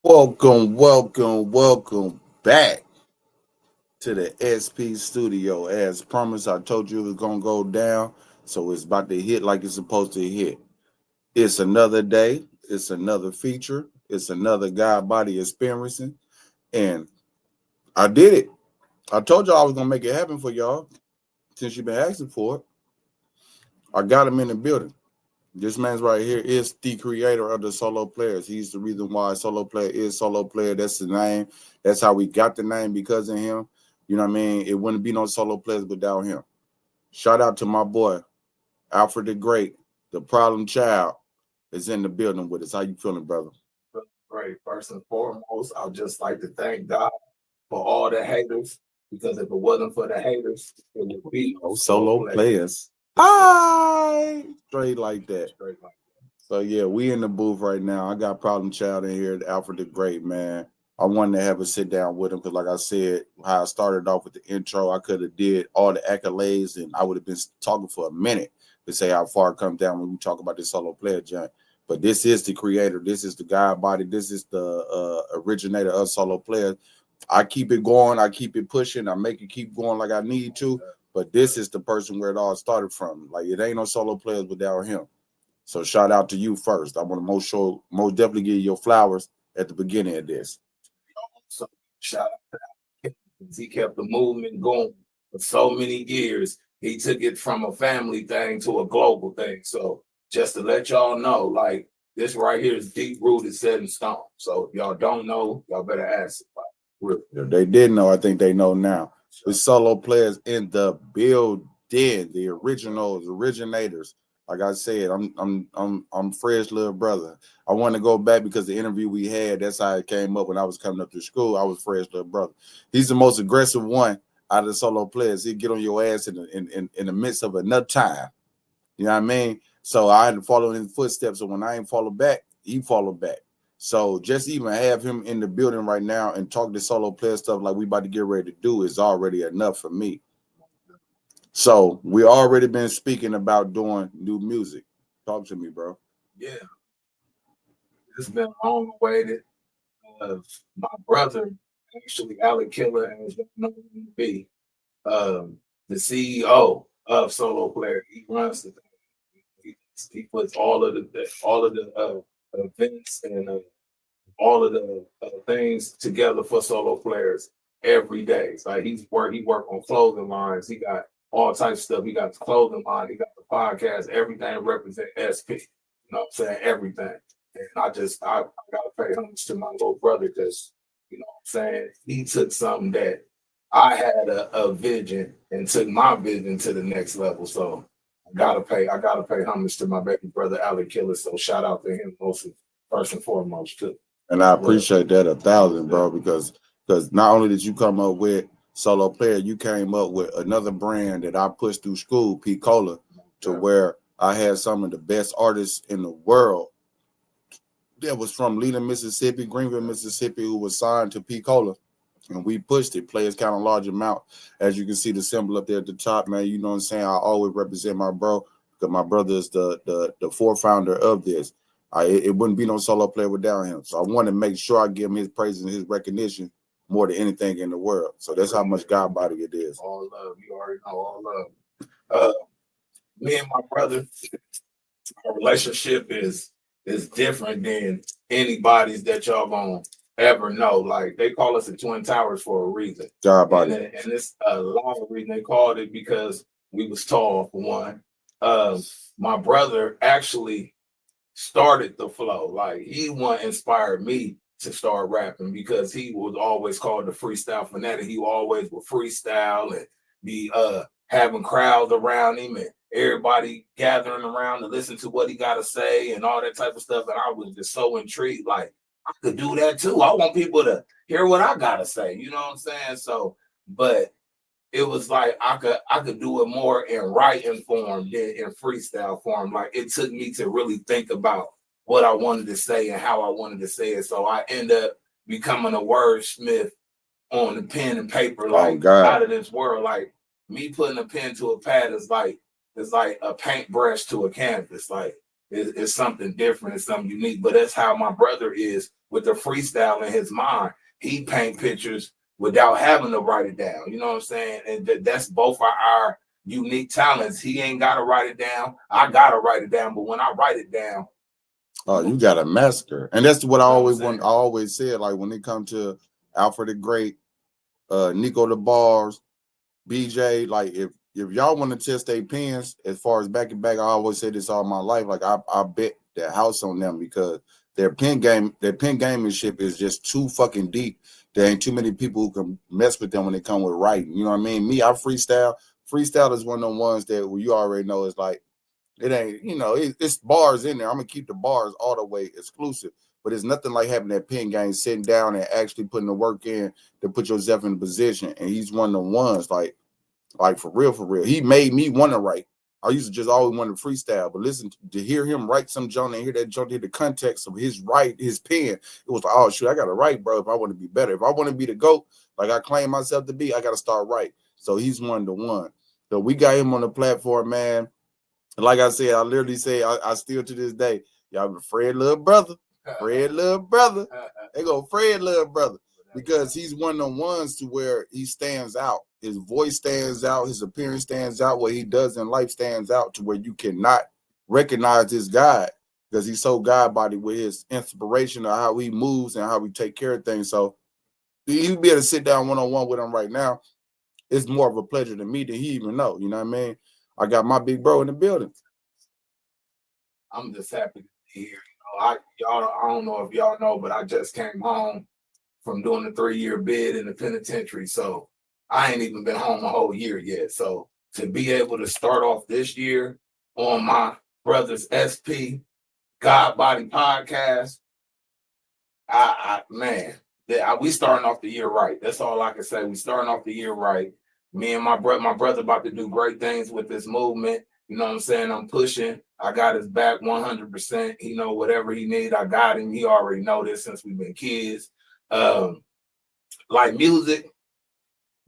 Welcome back to the SP studio. As promised, I told you it was gonna go down, so it's about to hit like it's supposed to hit. It's another day, it's another feature, it's another God body experiencing, and I did it. I told y'all I was gonna make it happen for y'all since you've been asking for it. I got him in the building. This man's right here is the creator of the solo players. He's the reason why solo player is solo player. That's the name. That's how we got the name because of him. You know what I mean? It wouldn't be no solo players without him. Shout out to my boy, Alfred the Great, the problem child, is in the building with us. How you feeling, brother? Great. First and foremost, I'd just like to thank God for all the haters because if it wasn't for the haters, it would be No no solo players. players. Hi. Straight like that. Straight like So yeah, we in the booth right now. I got Problem Child in here, Alfred the Great, man. I wanted to have a sit down with him because, like I said, how I started off with the intro, I could have did all the accolades, and I would have been talking for a minute to say how far it comes down when we talk about this solo player joint. But this is the creator. This is the God body. This is the originator of solo players. I keep it going. I keep it pushing. I make it keep going like I need to. But this is the person where it all started from. Like it ain't no solo players without him. So shout out to you first. I want to most definitely give you your flowers at the beginning of this. so shout out to him. He kept the movement going for so many years. He took it from a family thing to a global thing. So just to let y'all know, like this right here is deep rooted, set in stone. So if y'all don't know, y'all better ask it. If they didn't know, I think they know now. The solo players in the building, the originators. Like I said, I'm Fred's little brother. I want to go back because the interview we had, that's how it came up when I was coming up to school. I was Fred's little brother. He's the most aggressive one out of the solo players. He'd get on your ass in the midst of enough time. You know what I mean? So I had to follow in his footsteps. So when I ain't follow back, he followed back. So just even have him in the building right now and talk the solo player stuff like we about to get ready to do is already enough for me. So we already been speaking about doing new music. Talk to me, bro. Yeah, it's been long awaited. My brother, actually, Alec Killer, as you know him to be, the CEO of Solo Player. He runs the thing. He puts all of the events and all of the things together for solo players every day. It's like he work on clothing lines. He got all types of stuff. He got the clothing line. He got the podcast. Everything represent SP. You know what I'm saying? Everything. And I gotta pay homage to my little brother because you know what I'm saying he took something that I had a vision and took my vision to the next level. So I gotta pay homage to my baby brother Alec Killer. So shout out to him first and foremost too. And I appreciate that 1,000, bro, because not only did you come up with solo player, you came up with another brand that I pushed through school, P Cola, to where I had some of the best artists in the world that was from Leland, Mississippi, Greenville, Mississippi, who was signed to P Cola. And we pushed it, players kind of large amount. As you can see the symbol up there at the top, man. You know what I'm saying? I always represent my bro because my brother is the founder of this. It wouldn't be no solo player without him. So I want to make sure I give him his praise and his recognition more than anything in the world. So that's how much God body it is. All love, you already know, all love. Uh, Me and my brother, our relationship is different than anybody's that y'all gonna ever know. Like they call us the Twin Towers for a reason. God body. And it's a lot of reason they called it because we was tall for one. My brother actually started the flow. Like he one inspired me to start rapping because he was always called the freestyle fanatic. He always would freestyle and be having crowds around him and everybody gathering around to listen to what he got to say and all that type of stuff. And I was just so intrigued, like I could do that too. I want people to hear what I gotta say. You know what I'm saying? So, but it was like I could do it more in writing form than in freestyle form. Like it took me to really think about what I wanted to say and how I wanted to say it. So I end up becoming a wordsmith on the pen and paper, like out of this world. Like me putting a pen to a pad is like a paintbrush to a canvas. Like It's something different, it's something unique. But that's how my brother is with the freestyle in his mind. He paint pictures without having to write it down. You know what I'm saying? And that's both our unique talents. He ain't got to write it down. I got to write it down. But when I write it down, oh, you got a massacre. And that's what I You know what I'm always saying? I always said, like when it comes to Alfred the Great, Nico the Bars, BJ, like if y'all want to test their pens as far as back and back, I always say this all my life. Like I bet the house on them because their pen gamemanship is just too fucking deep. There ain't too many people who can mess with them when they come with writing. You know what I mean? Me, I freestyle. Freestyle is one of them ones that you already know is like it ain't, you know, it's bars in there. I'm gonna keep the bars all the way exclusive, but it's nothing like having that pen game, sitting down and actually putting the work in to put yourself in a position. And he's one of the ones like for real, for real. He made me want to write. I used to just always want to freestyle, but listen, to hear him write some joint and hear that joint, hear the context of his pen, it was like, oh shoot, I gotta write, bro. If I want to be better, if I want to be the GOAT, like I claim myself to be, I gotta start right. So he's one to one. So we got him on the platform, man. And like I said, I literally say, I still to this day, y'all Fred little brother, Fred little brother. They go Fred little brother because he's one of the ones to where he stands out. His voice stands out, his appearance stands out, what he does in life stands out to where you cannot recognize this guy because he's so God-body with his inspiration of how he moves and how we take care of things. So you'd be able to sit down one-on-one with him right now. It's more of a pleasure to me than he even know. You know what I mean? I got my big bro in the building. I'm just happy to be here. I don't know if y'all know, but I just came home from doing the 3-year bid in the penitentiary. So I ain't even been home a whole year yet. So to be able to start off this year on my brother's SP God Body podcast, we starting off the year right. That's all I can say. We starting off the year right. Me and my brother about to do great things with this movement. You know what I'm saying? I'm pushing. I got his back 100%. He know whatever he need, I got him. He already know this since we've been kids. Like music,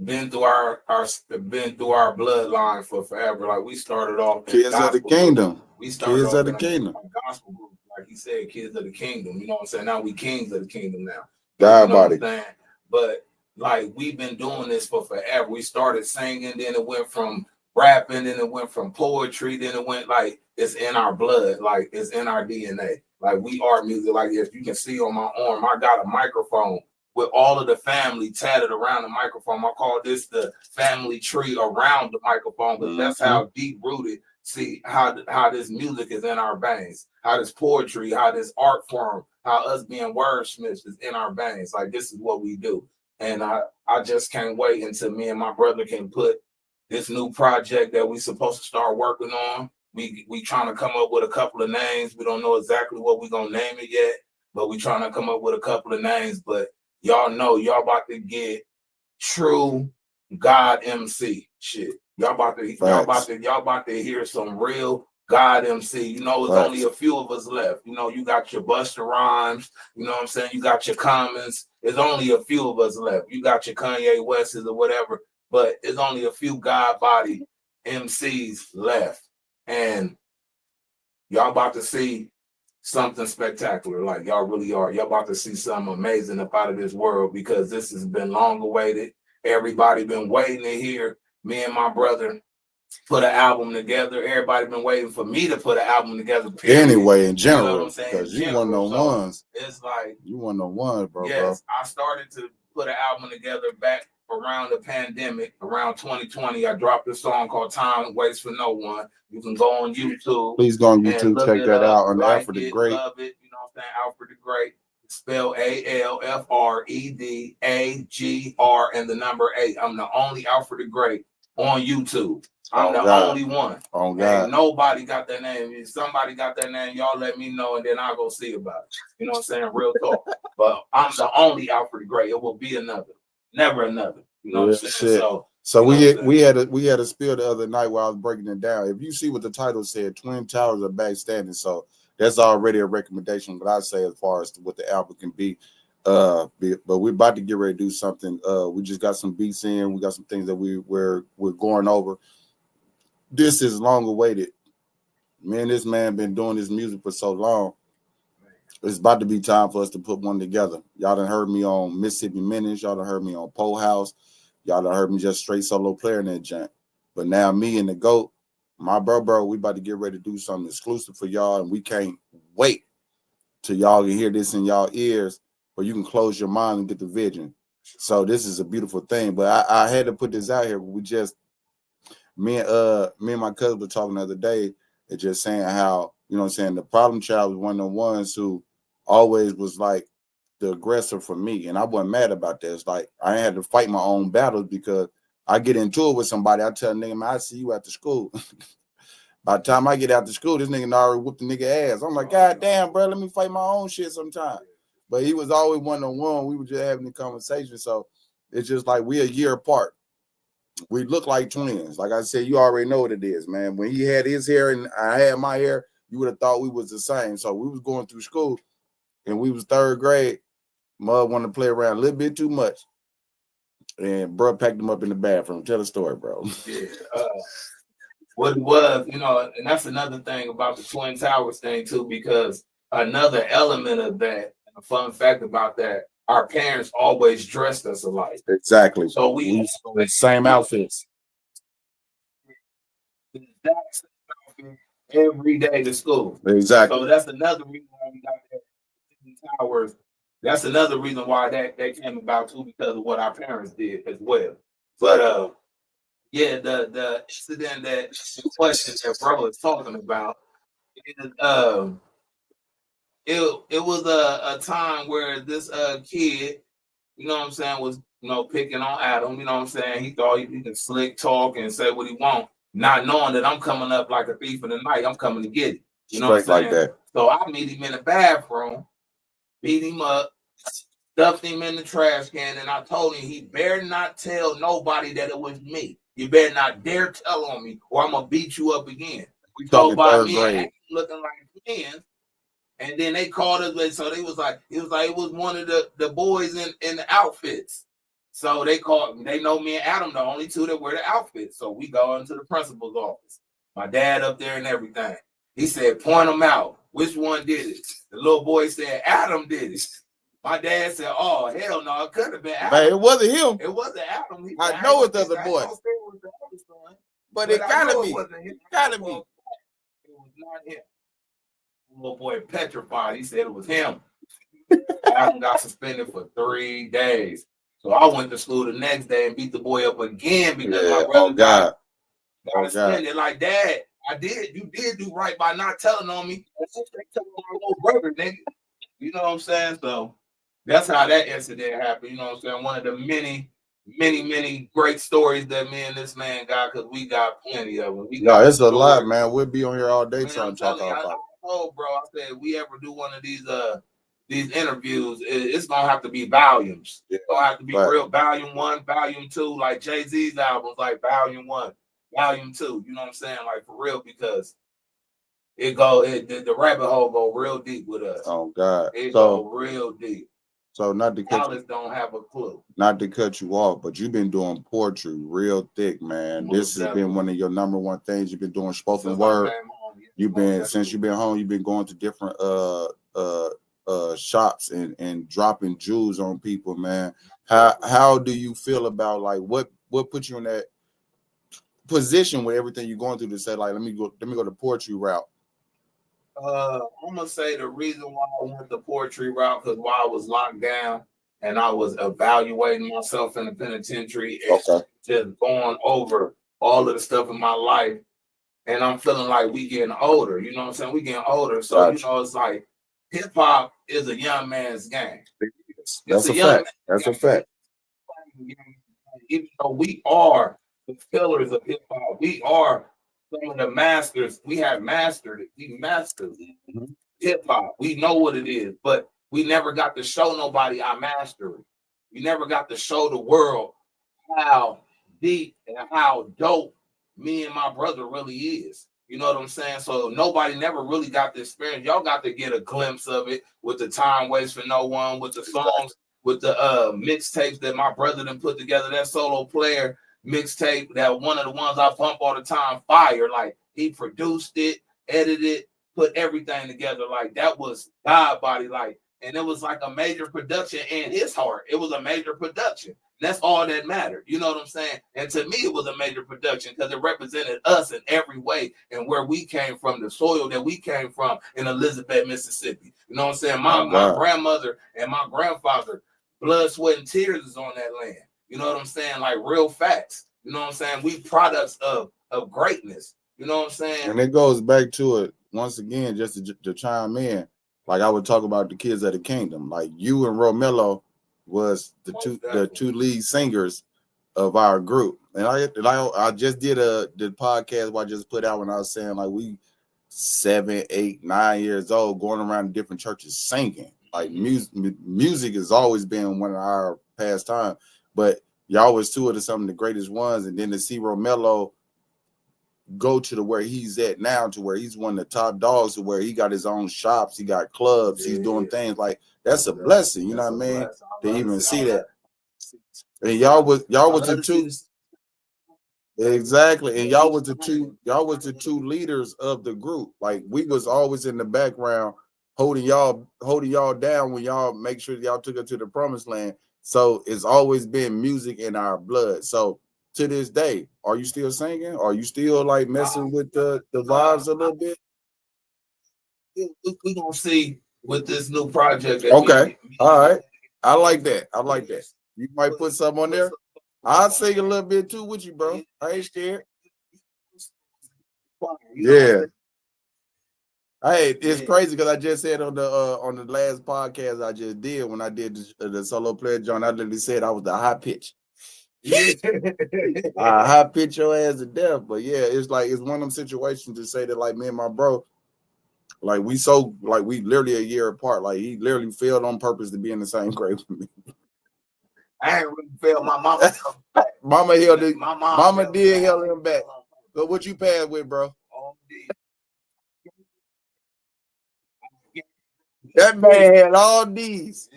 been through our bloodline for forever. Like we started off Kids of the Kingdom. Group. We started Kids off of the in Kingdom. a gospel group. Like he said, Kids of the Kingdom. You know what I'm saying? Now we kings of the kingdom now. God you know body. What I'm saying? But like we've been doing this for forever. We started singing, then it went from rapping, then it went from poetry, then it went like it's in our blood, like it's in our DNA. Like we are music. Like if you can see on my arm, I got a microphone with all of the family tatted around the microphone. I call this the family tree around the microphone, because that's how deep rooted. See how this music is in our veins, how this poetry, how this art form, how us being wordsmiths is in our veins. Like this is what we do. And I just can't wait until me and my brother can put this new project that we supposed to start working on. We trying to come up with a couple of names. We don't know exactly what we're gonna name it yet, but we trying to come up with a couple of names. But y'all know y'all about to get true God MC shit. Y'all about to hear some real God MC. You know, there's only a few of us left. You know, you got your Busta Rhymes, you know what I'm saying? You got your Commons. There's only a few of us left. You got your Kanye Wests or whatever, but there's only a few God body MCs left. And y'all about to see something spectacular. Like y'all really are. Y'all about to see something amazing up out of this world, because this has been long awaited. Everybody been waiting to hear me and my brother put an album together. Everybody been waiting for me to put an album together. Period. Anyway, in general, you know what I'm saying? Because you one of the ones. It's like you one of the ones, bro. Yes, bro. I started to put an album together back around the pandemic, around 2020. I dropped a song called "Time Waits for No One." You can go on YouTube. Please go on YouTube, check that out. On like Alfred the Great. Love it. You know what I'm saying? Alfred the Great. Spell ALFREDAGR and the number 8. I'm the only Alfred the Great on YouTube. I'm the only one. Oh God. Ain't nobody got that name. If somebody got that name, y'all let me know, and then I'll go see about it. You know what I'm saying? Real talk. But I'm the only Alfred the Great. It will be another. Never another. You know what I'm saying? So we had a spill the other night while I was breaking it down. If you see what the title said, Twin Towers are back standing. So that's already a recommendation, but I say as far as what the album can be. But we're about to get ready to do something. We just got some beats in. We got some things that we're going over. This is long awaited. Me and this man been doing this music for so long. It's about to be time for us to put one together. Y'all done heard me on Mississippi Minutes. Y'all done heard me on Pole House. Y'all done heard me just straight solo player in that junk. But now me and the GOAT, my bro, we about to get ready to do something exclusive for y'all, and we can't wait till y'all can hear this in y'all ears, where you can close your mind and get the vision. So this is a beautiful thing. But I had to put this out here. We just me and my cousin were talking the other day and just saying how, you know what I'm saying, the problem child was one of the ones who always was like the aggressor for me. And I wasn't mad about that. It's like I had to fight my own battles because I get into it with somebody. I tell a nigga, man, I see you after school. By the time I get out to school, this nigga already whooped the nigga ass. I'm like, God damn, bro, let me fight my own shit sometime. But he was always one-on-one. We were just having the conversation. So it's just like we a year apart. We look like twins. Like I said, you already know what it is, man. When he had his hair and I had my hair, you would have thought we was the same. So we was going through school and we was third grade. Mud wanted to play around a little bit too much. And bro packed him up in the bathroom. Tell the story, bro. Yeah. What it was, you know, and that's another thing about the Twin Towers thing too, because another element of that, and a fun fact about that, our parents always dressed us alike. Exactly. So we same outfits. The exact same outfit every day to school. Exactly. So that's another reason why we got that Twin Towers. That's another reason why that came about too, because of what our parents did as well. But yeah, the incident that the question that bro is talking about is it was a time where this kid, you know what I'm saying, was, you know, picking on Adam, you know what I'm saying? He thought he could slick talk and say what he want, not knowing that I'm coming up like a thief in the night. I'm coming to get it. You know what I'm saying? Like that. So I meet him in the bathroom, beat him up, stuffed him in the trash can, and I told him he better not tell nobody that it was me. You better not dare tell on me, or I'm gonna beat you up again. We So talking by third me grade. looking like twins, and then they called us. So it was like it was one of the boys in the outfits. So they called. They know me and Adam, the only two that wear the outfits. So we go into the principal's office. My dad up there and everything. He said, point them out. Which one did it? The little boy said, Adam did it. My dad said, oh, hell no, it couldn't have been Adam. Man, it wasn't him. It wasn't Adam. I know it's the other boy. But it gotta be. It gotta be. It was not him. The little boy petrified. He said it was him. Adam got suspended for 3 days. So I went to school the next day and beat the boy up again because my brother got suspended. Like, Dad, you did do right by not telling on me. They telling my little brother, nigga. You know what I'm saying? So that's how that incident happened. You know what I'm saying? One of the many great stories that me and this man got, because we got plenty of them. No, it's a lot, man. We'll be on here all day trying to talk about it. Oh, bro, I said, if we ever do one of these interviews, it's gonna have to be volumes. It's gonna have to be real volume 1, volume 2, like Jay-Z's albums, like volume 1, volume 2. You know what I'm saying? Like, for real, because the rabbit hole go real deep with us. Oh God, it go real deep. So not to cut Alice don't have a clue. Not to cut you off, but you've been doing poetry real thick, man. This has been one of your number one things. You've been doing spoken word. You've been since you've been home. You've been going to different shops and dropping jewels on people, man. How do you feel about, like, what put you in that position with everything you're going through to say, like, let me go the poetry route? I'm gonna say the reason why I went the poetry route, because while I was locked down and I was evaluating myself in the penitentiary and just going over all of the stuff in my life, and I'm feeling like we getting older. You know what I'm saying? We getting older, so you know, it's like hip hop is a young man's game. That's a fact. That's a fact. Even though we are the pillars of hip hop, we are some of the masters. We have mastered it. We mastered hip hop. We know what it is, but we never got to show nobody our mastery. We never got to show the world how deep and how dope me and my brother really is. You know what I'm saying? So nobody never really got the experience. Y'all got to get a glimpse of it with the Time Waits for No One, with the songs, with the mixtapes that my brother done put together. That Solo Player mixtape, that one of the ones I pump all the time, Fire. Like, he produced it edited, put everything together. Like that was God body, like, and it was like a major production in his heart. It was a major production. That's all that mattered. You know what I'm saying? And to me, it was a major production because it represented us in every way and where we came from, the soil that we came from in Elizabeth, Mississippi. You know what I'm saying? My grandmother and my grandfather, blood, sweat, and tears is on that land. You know what I'm saying? Like real facts. You know what I'm saying? We products of greatness. You know what I'm saying? And it goes back to it once again, just to chime in. Like I would talk about the Kids of the Kingdom. Like you and Romelo was the two lead singers of our group. And I just did the podcast where I just put out when I was saying like we 7, 8, 9 years old going around different churches singing. Like music has always been one of our pastime, but y'all was two of some of the greatest ones. And then to see Romelo go to where he's at now, to where he's one of the top dogs, to where he got his own shops, he got clubs, he's doing things like that's a blessing, you know what I mean? To even see that. And y'all was the two. Exactly. And y'all was the two leaders of the group. Like we was always in the background holding y'all down when y'all make sure y'all took it to the promised land. So it's always been music in our blood. So to this day, are you still singing? Are you still like messing with the vibes a little bit? We're gonna see with this new project. Okay. All right. I like that. You might put something on there. I'll sing a little bit too with you, bro. I ain't scared. Yeah. Hey, it's crazy because I just said on the last podcast I just did when I did the solo player John, I literally said I was the high pitch. I high pitch your ass to death. But yeah, it's like it's one of them situations to say that like me and my bro, like we literally a year apart. Like he literally failed on purpose to be in the same grade with me. I ain't really failed my mama. Mama held it. Mama did held him back. So what you passed with, bro? That man had all these.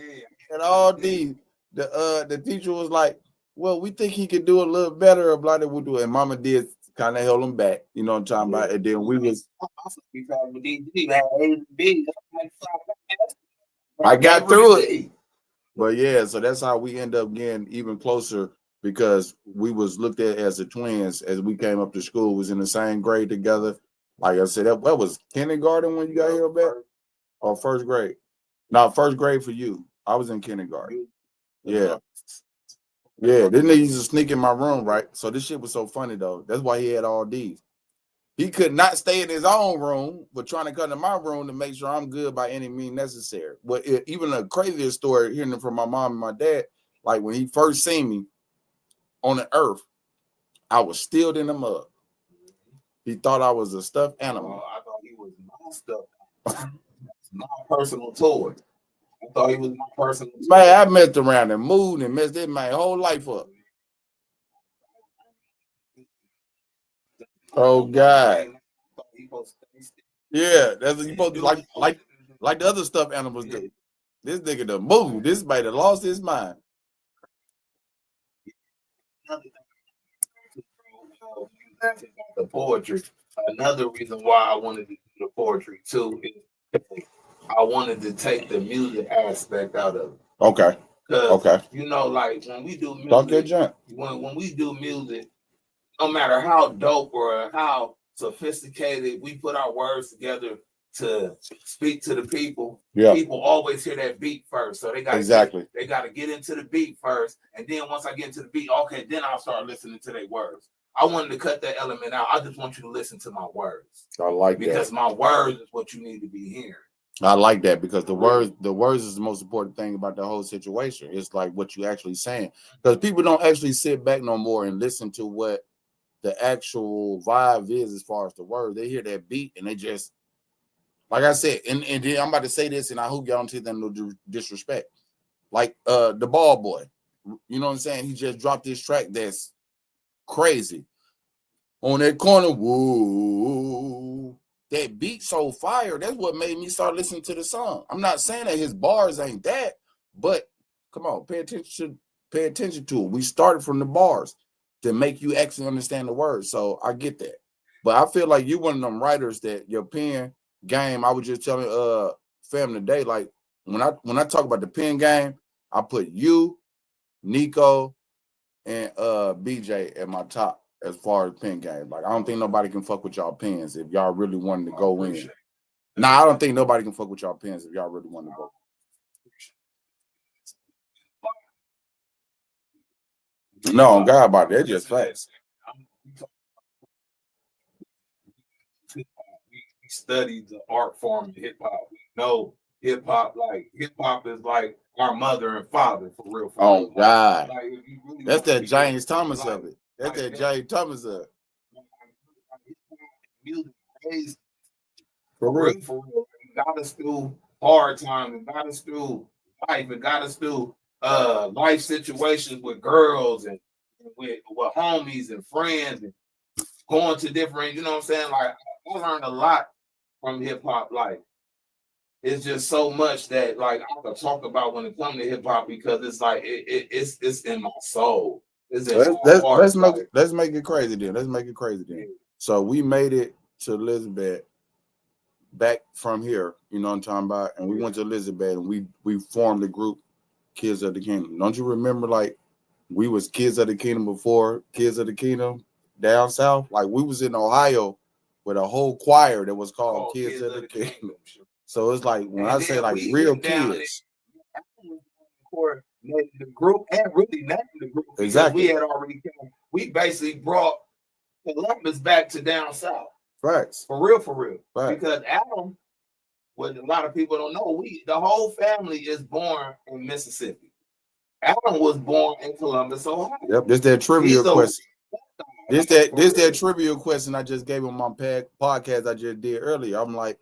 And all these. The teacher was like, well, we think he could do a little better or blah that we do. And mama did kind of held him back. You know what I'm talking about? And then we was I got through it. But yeah, so that's how we end up getting even closer because we was looked at as the twins as we came up to school, was in the same grade together. Like I said, that was kindergarten when you got here back or first grade? No, first grade for you. I was in kindergarten. Yeah. Yeah, then they used to sneak in my room, right? So this shit was so funny though. That's why he had all these. He could not stay in his own room, but trying to come to my room to make sure I'm good by any means necessary. But even a crazier story, hearing it from my mom and my dad, like when he first seen me on the earth, I was still in the mud. He thought I was a stuffed animal. I thought he was my stuff. My personal toy. I thought he was my personal toy. Man, I messed around and moved and messed my whole life up. Oh God. Yeah, that's what you supposed to do, like the other stuffed animals do. This nigga done moved. This man done lost his mind. The poetry. Another reason why I wanted to do the poetry too is I wanted to take the music aspect out of it. Okay. Okay. You know, like when we do music, when we do music, no matter how dope or how sophisticated we put our words together to speak to the people, people always hear that beat first. So they got to get into the beat first. And then once I get into the beat, okay, then I'll start listening to their words. I wanted to cut that element out. I just want you to listen to my words. I like that. Because my words is what you need to be hearing. I like that because the words is the most important thing about the whole situation. It's like what you actually saying. Because people don't actually sit back no more and listen to what the actual vibe is as far as the word. They hear that beat and they just, like I said, and then I'm about to say this and I hope y'all don't take them no disrespect. Like the Ball Boy, you know what I'm saying? He just dropped this track that's crazy. On that corner, whoa, that beat so fire. That's what made me start listening to the song. I'm not saying that his bars ain't that, but come on, pay attention to it. We started from the bars to make you actually understand the words. So I get that. But I feel like you one of them writers that your pen game. I was just telling fam today, like when I talk about the pen game, I put you, Nico, and BJ at my top as far as pen game. Like I don't think nobody can fuck with y'all pens if y'all really wanted to go in. Nah, I don't think nobody can fuck with y'all pens if y'all really want to go. No, on God about that, just facts. We studied the art form of hip hop. We know hip hop is like our mother and father for real. Oh God, like, if you really that's that James like, Thomas of it. That's that James Thomas of it. Music raised For real. It got us through hard times. It got us through life. It got us through life situations with girls and with homies and friends and going to different, you know what I'm saying? Like I learned a lot from hip hop. Like it's just so much that like I could talk about when it comes to hip hop because it's like it's in my soul. It's in my heart. Let's make it crazy then. Let's make it crazy then. So we made it to Elizabeth back from here, you know what I'm talking about? And we went to Elizabeth and we formed the group Kids of the Kingdom. Don't you remember like we was Kids of the Kingdom before Kids of the Kingdom down south? Like we was in Ohio with a whole choir that was called Kids of the Kingdom. So it's like when I say like real kids. For the group and really named the group because exactly. We had already we basically brought Columbus back to down south. Facts. For real. Facts. Because Adam, what a lot of people don't know, the whole family is born in Mississippi. Adam was born in Columbus, Ohio. Yep, this that trivia question. This that trivia question I just gave on my podcast I just did earlier. I'm like,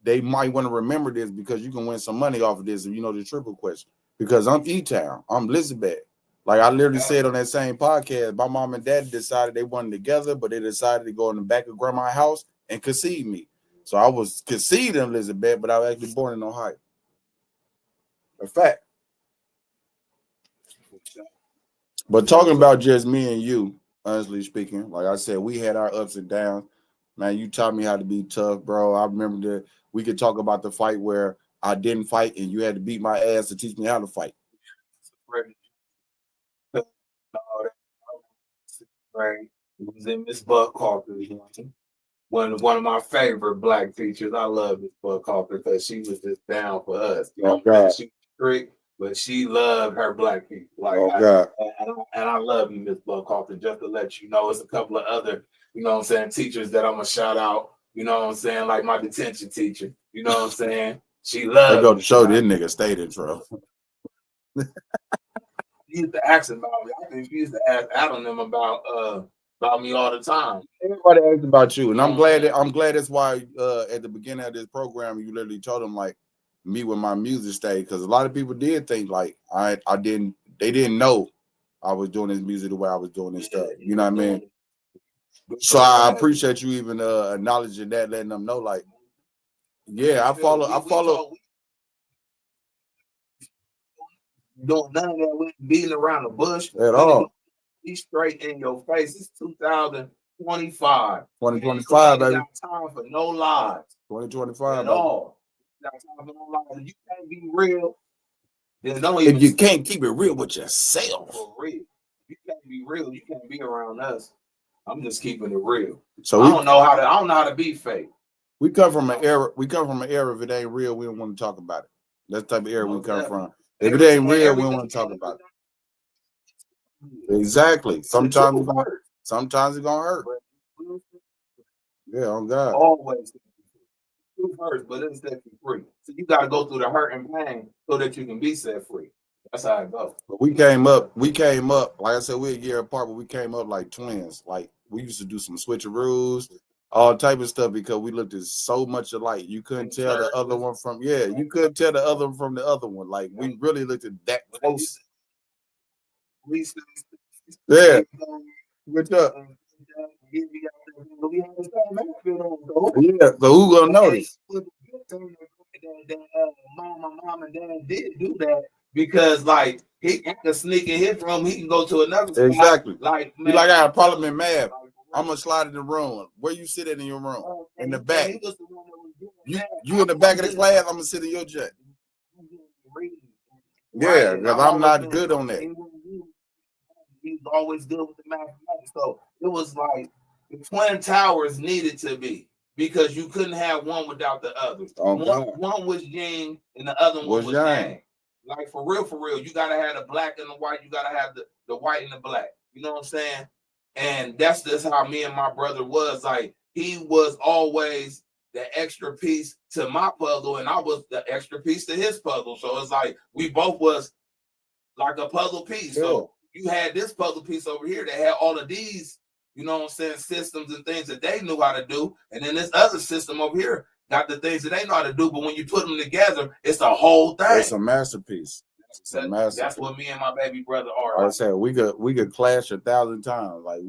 they might want to remember this because you can win some money off of this if you know the trivia question. Because I'm E-Town, I'm Elizabeth. Like I literally said on that same podcast, my mom and dad decided they weren't together, but they decided to go in the back of grandma's house and conceive me. So I was conceived in Elizabeth, but I was actually born in Ohio. A fact. But talking about just me and you, honestly speaking, like I said, we had our ups and downs. Man, you taught me how to be tough, bro. I remember that we could talk about the fight where I didn't fight and you had to beat my ass to teach me how to fight. Right. It was in Miss Bud Carter's one of my favorite black teachers. I love Miss Bud Carter because she was just down for us. You know, she was strict, but she loved her black people. Like and I love you, Miss Bud Carter. Just to let you know, it's a couple of other, you know what I'm saying, teachers that I'm gonna shout out. You know what I'm saying, like my detention teacher. You know what I'm saying? She loved. They go to show this nigga stayed in trouble. He used to ask about me. I think he used to ask Adam them about me all the time. Everybody asks about you, and I'm glad that's why at the beginning of this program you literally told them like me with my music stage because a lot of people did think like they didn't know I was doing this music the way I was doing this stuff. You know what I mean? So I appreciate you even acknowledging that, letting them know like, yeah, I follow. Doing none of that with beating around the bush at all. He's straight in your face. It's 2025. 2025, baby. Got time for no lies. 2025 at all. Got time for no lies. You can't be real. If you can't keep it real with yourself. For real. You can't be real. You can't be around us. I'm just keeping it real. So I don't know how to be fake. We come from an era. If it ain't real, we don't want to talk about it. That's the type of era we come from. If it ain't real, we don't want to talk about it. Exactly. Sometimes it's gonna hurt. Yeah, on God. Always first, but it's set you free. So you gotta go through the hurt and pain so that you can be set free. That's how it goes. But we came up, like I said, we're a year apart, but we came up like twins. Like we used to do some switcheroos, all type of stuff because we looked at so much alike. You couldn't tell the other one from you couldn't tell the other one from the other one. Like we really looked at that close. Yeah. What's up? Yeah, so who gonna notice? Mom and dad did do that because like he can sneak in his room, he can go to another spot. Exactly. Like man, I got a problem in math. I'm gonna slide in the room. Where you sit in your room? In the And back. he was the one that was doing You that. you in the back of the class? I'm gonna sit in your jet. Reading. Yeah, Right, and because I've I'm always not been good on that. He was always good with the mathematics. So it was like the Twin Towers needed to be, because you couldn't have one without the other. Oh, One was yin and the other one was yang. yang. Like for real, you gotta have the black and the white. You gotta have the white and the black. You know what I'm saying? And that's just how me and my brother was. Like he was always the extra piece to my puzzle, and I was the extra piece to his puzzle. So it's like we both was like a puzzle piece. Yeah. So you had this puzzle piece over here that had all of these, you know what I'm saying, systems and things that they knew how to do. And then this other system over here got the things that they know how to do. But when you put them together, it's a whole thing. It's a masterpiece. It's a masterpiece. That's what me and my baby brother are. Like I said, we could clash 1,000 times. Like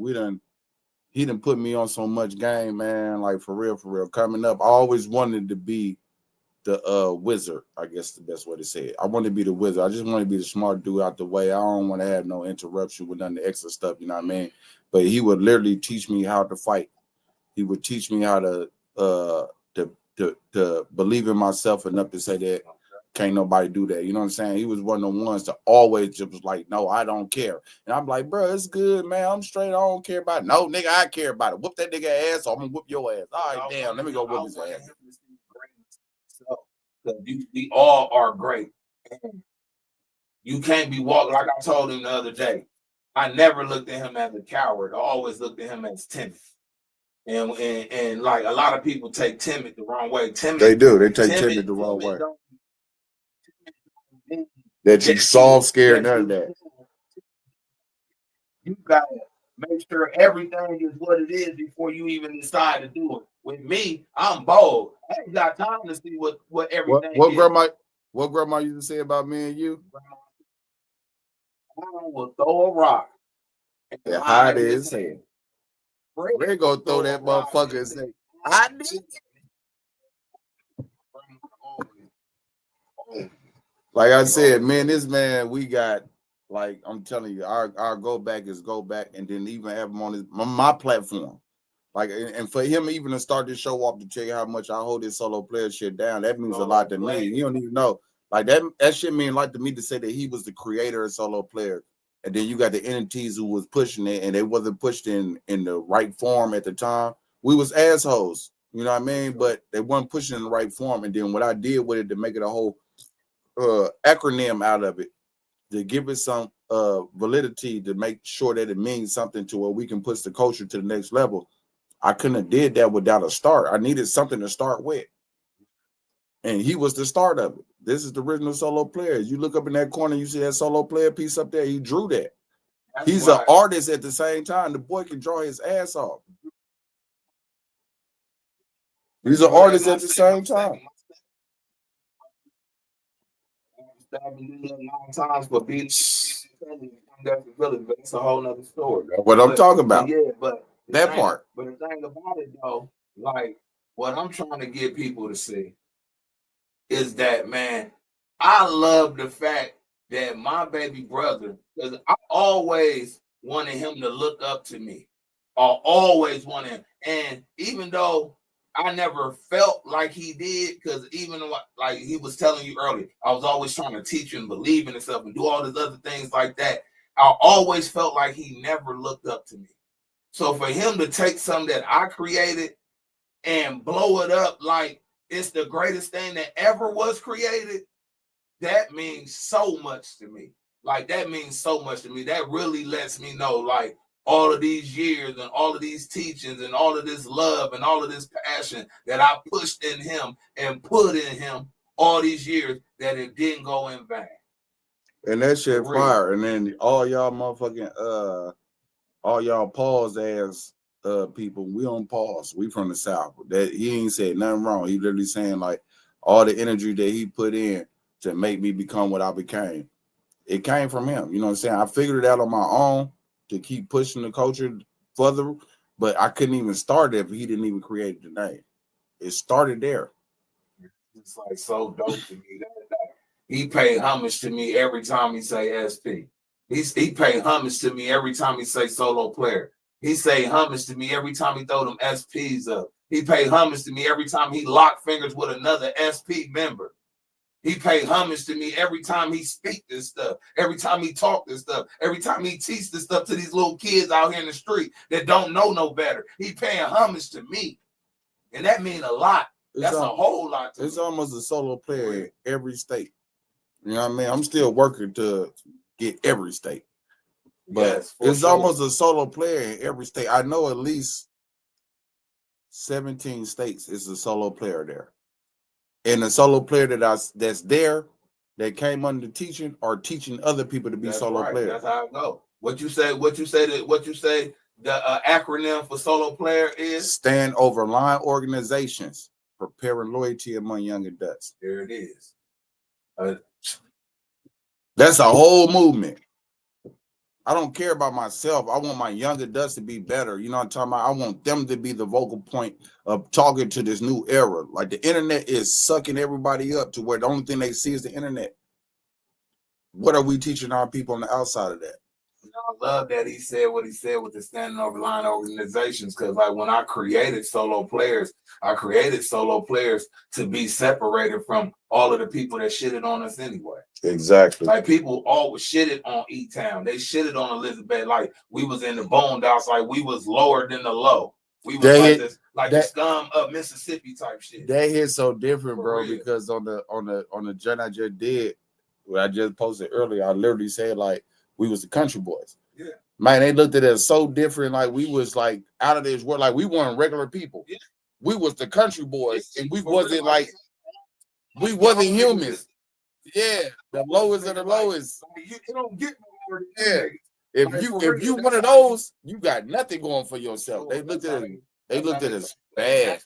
he done put me on so much game, man. Like for real. Coming up, I always wanted to be the wizard, I guess the best way to say it. I want to be the wizard. I just want to be the smart dude out the way. I don't want to have no interruption with none of the extra stuff, you know what I mean? But he would literally teach me how to fight. He would teach me how to believe in myself enough to say that can't nobody do that. You know what I'm saying? He was one of the ones that always just was like, no, I don't care. And I'm like, bro, it's good, man. I'm straight. I don't care about it. No, nigga, I care about it. Whoop that nigga ass, or I'm gonna whoop your ass. All right, damn, let me go whoop his ass. We all are great. You can't be walking, like I told him the other day. I never looked at him as a coward. I always looked at him as timid. And like a lot of people take timid the wrong way. They do. They take timid the wrong way. That you soft, scared, none of that. You gotta make sure everything is what it is before you even decide to do it. With me, I'm bold. I ain't got time to see what everything is. What grandma used to say about me and you? Grandma will throw a rock and hide his head. We're gonna throw that motherfucker and say, I did it. Like I said, man, this man, we got, like, I'm telling you, our go back is go back, and then even have him on my platform. Like, and for him even to start this show off to tell you how much I hold this solo player shit down, that means a lot to me. You don't even know. Like that shit mean a lot to me to say that he was the creator of solo player. And then you got the entities who was pushing it, and they wasn't pushed in the right form at the time. We was assholes, you know what I mean? But they weren't pushing in the right form. And then what I did with it to make it a whole acronym out of it, to give it some validity, to make sure that it means something to where we can push the culture to the next level. I couldn't have did that without a start. I needed something to start with. And he was the start of it. This is the original solo player. You look up in that corner, you see that solo player piece up there. He drew that. He's an artist at the same time. The boy can draw his ass off. He's an artist at the same time. Times for being but it's a whole nother story. What I'm talking about. Yeah, but that part. But the thing about it though, like what I'm trying to get people to see is that, man, I love the fact that my baby brother, because I always wanted him to look up to me. I always wanted him. And even though I never felt like he did, because even like he was telling you earlier, I was always trying to teach him, believe in himself, and do all these other things like that. I always felt like he never looked up to me. So for him to take something that I created and blow it up like it's the greatest thing that ever was created, that means so much to me. Like that means so much to me. That really lets me know, like, all of these years and all of these teachings and all of this love and all of this passion that I pushed in him and put in him all these years, that it didn't go in vain. And that shit fire. And then all y'all motherfucking all y'all pause ass people, we on pause. We from the South. That he ain't said nothing wrong. He literally saying like all the energy that he put in to make me become what I became, it came from him. You know what I'm saying? I figured it out on my own to keep pushing the culture further, but I couldn't even start it if he didn't even create the name. It started there. It's like so dope to me. He paid homage to me every time he say SP. He paid homage to me every time he say solo player. He say homage to me every time he throw them SPs up. He pay homage to me every time he lock fingers with another SP member. He pay homage to me every time he speak this stuff, every time he talk this stuff, every time he teach this stuff to these little kids out here in the street that don't know no better. He paying homage to me. And that mean a lot. That's a whole lot. It's almost a solo player in every state. You know what I mean? I'm still working to get every state. But yes, it's sure. Almost a solo player in every state. I know at least 17 states is a solo player there. And the solo player that's there that came under teaching are teaching other people to be solo players. That's how I go. What you say the acronym for solo player is? Stand over line organizations, preparing loyalty among young adults. There it is. That's a whole movement. I don't care about myself. I want my young adults to be better. You know what I'm talking about? I want them to be the vocal point of talking to this new era. Like the internet is sucking everybody up to where the only thing they see is the internet. What are we teaching our people on the outside of that? I love that he said what he said with the standing over line organizations, because like when I created solo players to be separated from all of the people that shitted on us anyway. Exactly. Like people always shitted on E-Town. They shitted on Elizabeth like we was in the Boondocks, like we was lower than the low. We was the scum of Mississippi type shit. That hit so different, bro, because on the journey I just did, what I just posted earlier, I literally said like we was the country boys. Yeah. Man, they looked at us so different, like we was like out of this world, like we weren't regular people. Yeah. We was the country boys, and we wasn't like we wasn't humans. Yeah, the lowest of the lowest. You don't get more. Yeah. If you one of those, you got nothing going for yourself. They looked at us bad.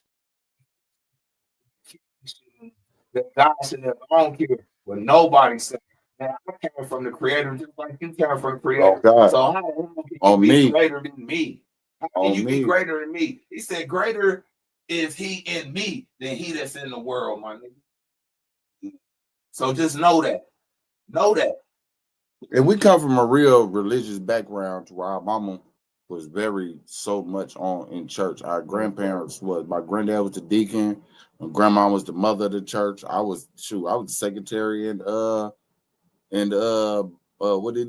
The guy said, I don't care what nobody said. Man, I came from the creator just like you came from the creator. Oh, God. So how can you be greater than me? How can you be greater than me? He said, greater is he in me than he that's in the world, my nigga. So just know that. Know that. And we come from a real religious background to where our mama was very so much on in church. Our grandparents my granddad was the deacon, my grandma was the mother of the church. I was the secretary and what it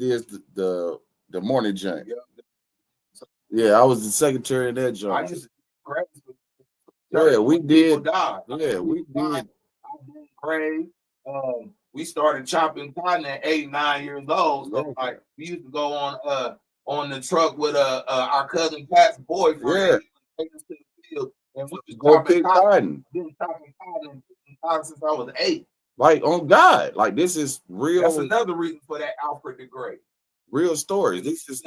is, the morning joint. Yeah, I was the secretary of that joint. Yeah, we did. Yeah, we did. Pray. We started chopping cotton at 8, 9 years old. So like we used to go on the truck with our cousin Pat's boyfriend. Yeah. Take us to the field and we was go pick cotton. Been chopping cotton since I was 8. Like on God, like this is real. That's another reason for that Alfred the Great. Real stories. This is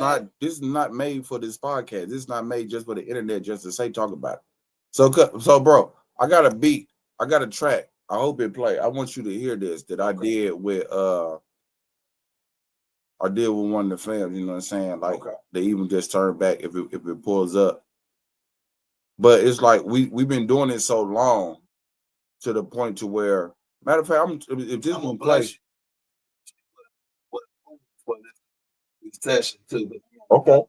not made for this podcast. This is not made just for the internet, just to talk about it. So bro, I got a beat. I got a track. I hope it play. I want you to hear this that I did with one of the fans. You know what I'm saying? Like they even just turn back if it pulls up. But it's like we've been doing it so long to the point to where, matter of fact, if this one plays for this session too. Okay.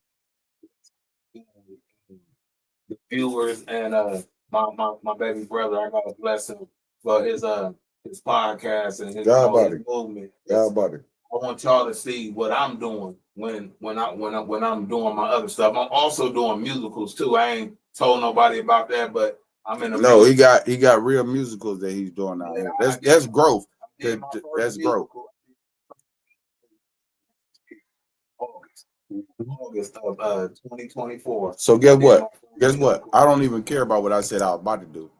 The viewers and my baby brother, I gotta bless him for his podcast and his movement. God, buddy. I want y'all to see what I'm doing when I'm doing my other stuff. I'm also doing musicals too. I ain't told nobody about that, but I'm in he got real musicals that he's doing out here. That's growth. That's growth. August of 2024. So guess what? I don't even care about what I said I was about to do.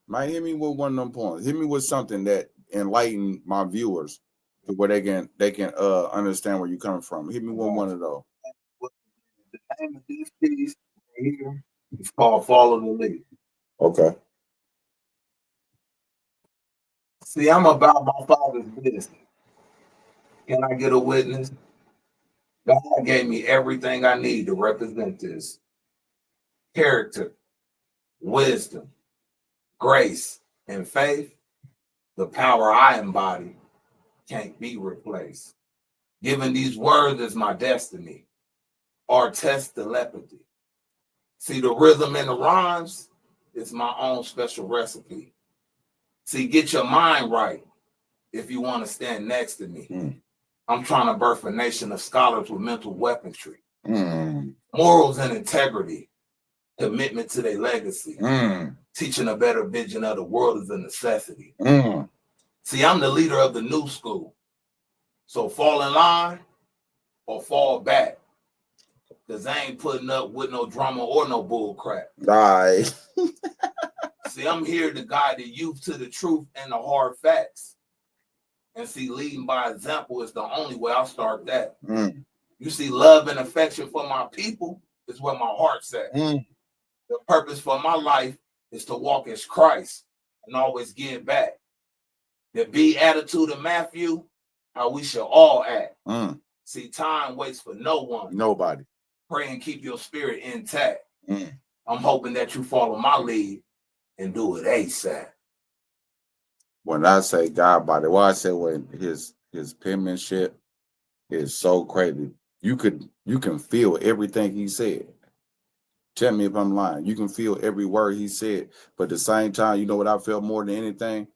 Might hit me with one of them points. Hit me with something that enlighten my viewers to where they can understand where you're coming from. Hit me with one of those. The name of this piece here is called Follow the Lead. Okay. See, I'm about my father's business. Can I get a witness? God gave me everything I need to represent this. Character, wisdom, grace, and faith. The power I embody can't be replaced. Given these words as my destiny, or test telepathy. See, the rhythm and the rhymes is my own special recipe. See, get your mind right if you want to stand next to me. I'm trying to birth a nation of scholars with mental weaponry, morals and integrity, commitment to their legacy, teaching a better vision of the world is a necessity. See, I'm the leader of the new school. So fall in line or fall back. Because I ain't putting up with no drama or no bull crap. Right. See, I'm here to guide the youth to the truth and the hard facts. And see, leading by example is the only way I'll start that. You see, love and affection for my people is where my heart's at. The purpose for my life is to walk as Christ and always give back. The B attitude of Matthew, how we shall all act. See, time waits for no one. Nobody. Pray and keep your spirit intact. I'm hoping that you follow my lead and do it ASAP. When I say God body, well, I say when his penmanship is so crazy. You can feel everything he said. Tell me if I'm lying. You can feel every word he said, but at the same time, you know what I felt more than anything?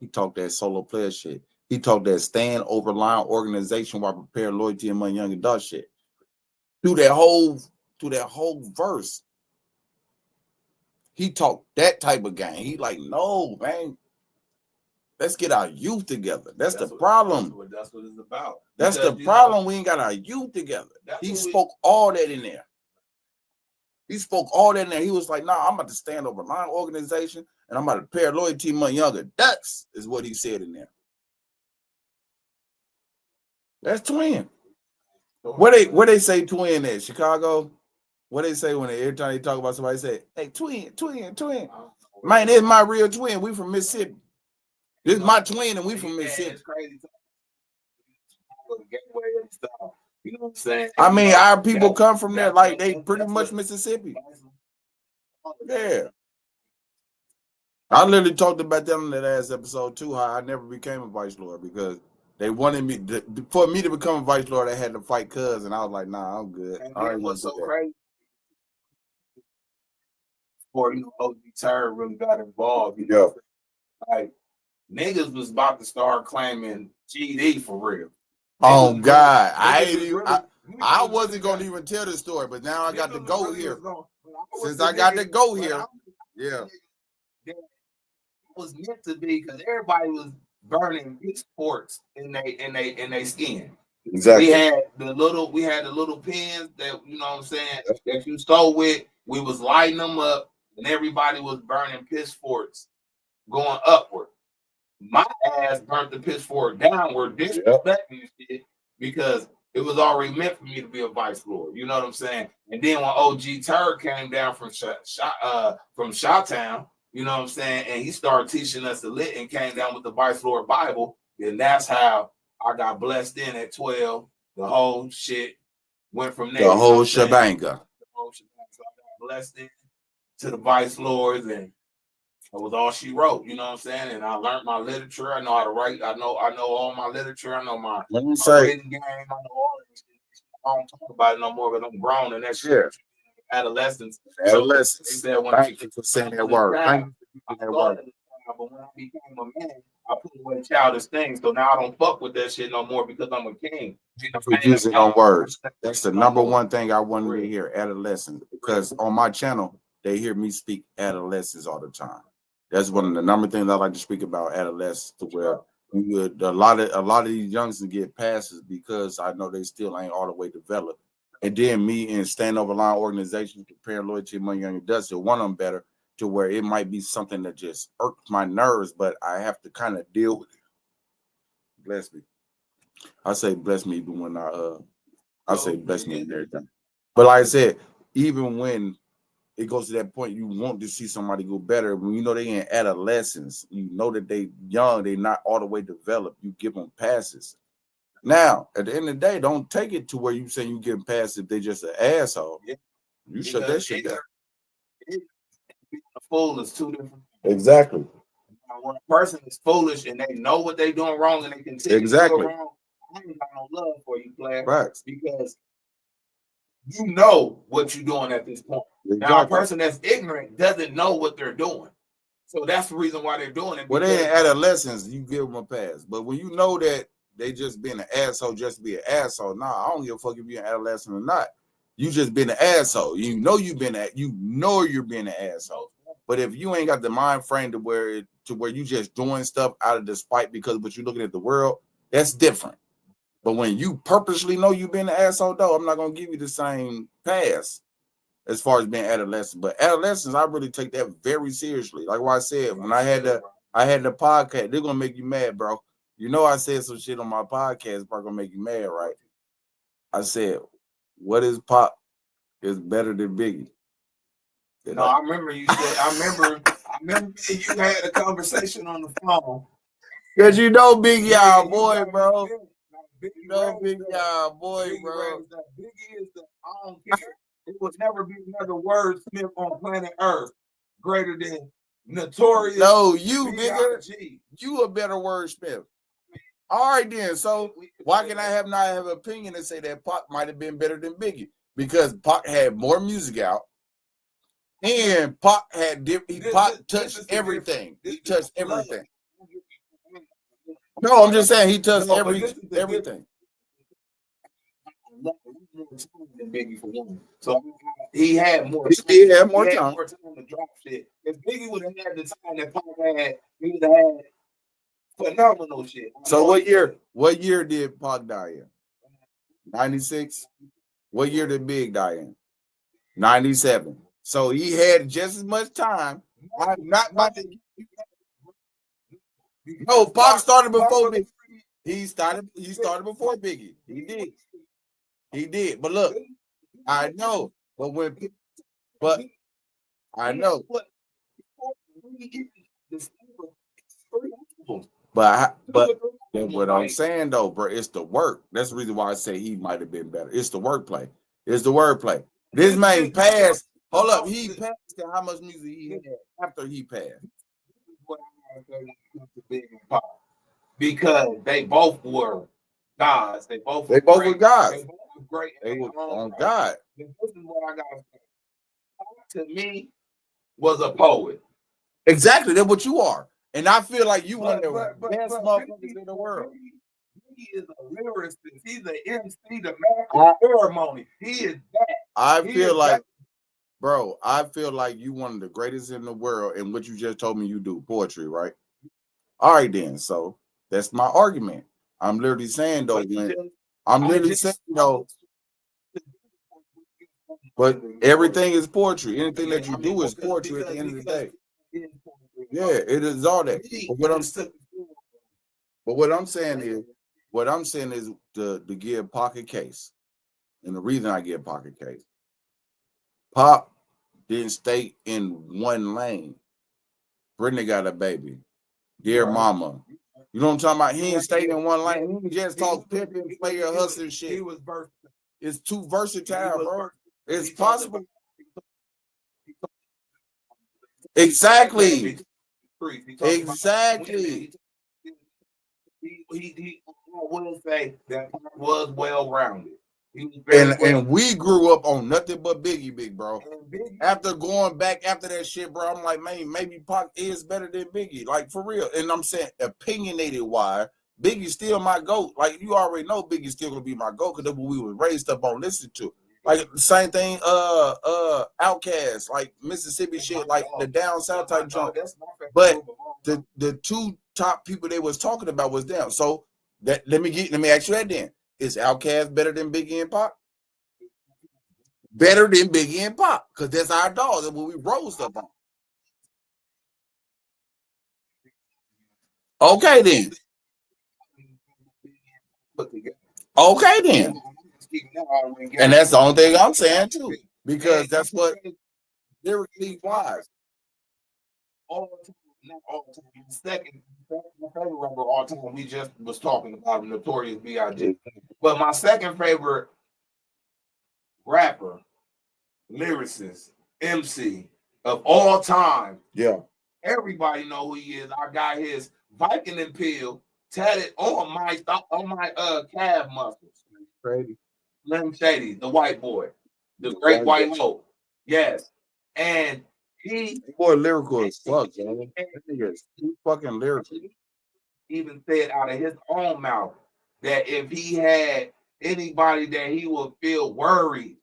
He talked that solo player shit. He talked that stand over line organization while prepare loyalty among young adult shit. Through that whole verse, he talked that type of game. He like, no, man. Let's get our youth together. That's the problem. That's what it's about. That's the problem. We ain't got our youth together. He spoke all that in there. He spoke all that in there. He was like, nah, I'm about to stand over line organization and I'm about to pair loyalty among younger ducks, is what he said in there. That's twin. Where they say twin at? Chicago? What they say when every time they talk about somebody, say, hey, twin. Man, this is my real twin. We from Mississippi. This is my twin and we from Mississippi. It's crazy. You know what I'm saying? I mean, our people come from there, like they pretty much Mississippi. Yeah. I literally talked about that on that last episode too, how I never became a vice lord because they wanted me for me to become a vice lord. I had to fight Cuz, and I was like, "Nah, I'm good." I already want to do that. Crazy. Before OG Terror really got involved, like niggas was about to start claiming GD for real. Oh God, I wasn't gonna even tell the story, but now I got to go here. Since I got to go here, yeah. It was meant to be because everybody was burning pitchforks in they skin. Exactly. We had the little pins that you know what I'm saying that you stole with. We was lighting them up, and everybody was burning pitchforks going upward. My ass burnt the pitchfork downward, disrespecting shit because it was already meant for me to be a vice lord. You know what I'm saying? And then when OG Turd came down from Shawtown, you know what I'm saying, and he started teaching us the lit and came down with the vice lord Bible, and that's how I got blessed in at 12. The whole shit went from there. The whole shebang. So I got blessed in to the vice lords, and it was all she wrote, you know what I'm saying? And I learned my literature. I know how to write. I know all my literature. I know my written game. I know all of this shit. I don't talk about it no more because I'm grown and that shit. Yeah. Adolescence. Adolescence. They said Thank you for saying that word. Thank you for that word. But when I became a man, I put away childish things. So now I don't fuck with that shit no more because I'm a king. For using on words. That's the number one thing I wanted to hear, adolescence. Because on my channel, they hear me speak adolescence all the time. That's one of the number things I like to speak about, adolescence, to where we would a lot of these youngsters get passes because I know they still ain't all the way developed. And then me and stand over line organizations preparing loyalty among young adults to want them better, to where it might be something that just irks my nerves, but I have to kind of deal with it. Bless me. I say bless me even when I say bless me and everything. But like I said, even when it goes to that point, you want to see somebody go better. When you know they in adolescence, you know that they young, they not all the way developed. You give them passes. Now, at the end of the day, don't take it to where you say you give them passes if they just an asshole. Yeah. You shut that shit down. A fool is two different. Exactly. When a person is foolish and they know what they're doing wrong and they continue to do it wrong, I ain't got no love for you, player. Right. Because you know what you're doing at this point. Exactly. Now, a person that's ignorant doesn't know what they're doing. So that's the reason why they're doing it. Well, they in adolescence, you give them a pass. But when you know that they just being an asshole just to be an asshole, nah, I don't give a fuck if you're an adolescent or not. You just been an asshole. You know you're being an asshole. But if you ain't got the mind frame to where you just doing stuff out of despite because but you're looking at the world, that's different. But when you purposely know you've been an asshole, though, I'm not gonna give you the same pass as far as being adolescent. But adolescents, I really take that very seriously. Like what I said, when I had the podcast, they're gonna make you mad, bro. You know I said some shit on my podcast, probably gonna make you mad, right? I said, what is Pop is better than Biggie? No, I remember you said. I remember you had a conversation on the phone. Cause you know Biggie, y'all boy, bro. You know Biggie, y'all boy, bro. Biggie is the I don't care. It would never be another wordsmith on planet Earth greater than Notorious. No, you nigga, you a better wordsmith. All right then. So why can I not have an opinion and say that Pac might have been better than Biggie? Because Pac had more music out, and Pac had Pac touched everything. He touched everything. No, I'm just saying he touched everything. Biggie for one. So he had more. He had more time to drop shit. If Biggie would have had the time that Pac had, he would have had phenomenal shit. So what year did Pac die in? 96. What year did Big die in? 97. So he had just as much time. I'm not about to. No, Pac started before Biggie. He started before Biggie. He did. But look, I know. But I know. But what I'm saying though, bro, it's the work. That's the reason why I say he might have been better. It's the wordplay. It's the wordplay. This man passed. Hold up, he passed to how much music he had after he passed. Because they both were gods. They both were gods. They both were great. They were on God. This is what I gotta say. To me, was a poet. Exactly, that's what you are. And I feel like you one of the best motherfuckers in the world. He is a lyricist. He's an MC, the man of ceremony. He is that. I feel like you one of the greatest in the world, and what you just told me you do poetry, right? All right, then. So that's my argument. I'm literally saying though, but everything is poetry. Anything that you do is poetry at the end of the day. Yeah, it is all that. But what I'm saying is to give Pocket case. And the reason I give Pocket case, Pop didn't stay in one lane. Brittany got a baby. Dear Mama. You know what I'm talking about? He ain't stayed in one lane. He just talk pimping, player, hustling shit. He was versatile. It's too versatile, bro. It's possible. Exactly. Exactly. He will say that was well rounded. And we grew up on nothing but Biggie, big bro. After going back after that shit, bro, I'm like, man, maybe Pac is better than Biggie, like for real. And I'm saying opinionated why Biggie's still my GOAT. Like you already know, Biggie's still gonna be my GOAT because that's what we were raised up on listening to. Like same thing, Outkast, like Mississippi shit, like the down south type junk. But the two top people they was talking about was them. So that let me ask you that then. Is Outkast better than Biggie and Pac? Better than Biggie and Pac, because that's our dogs. That's what we rose up on. Okay then. Okay then. And that's the only thing I'm saying too, because that's what lyrically wise. Second favorite rapper of all time, we just was talking about Notorious B.I.G. But my second favorite rapper, lyricist, MC of all time. Yeah. Everybody know who he is. I got his Viking and Pill tatted on my calf muscles. Crazy. Slim Shady, the white boy. The Great White Hope. Yes. And he boy lyrical as fuck, man. That nigga is too fucking lyrical. Even said out of his own mouth that if he had anybody that he would feel worried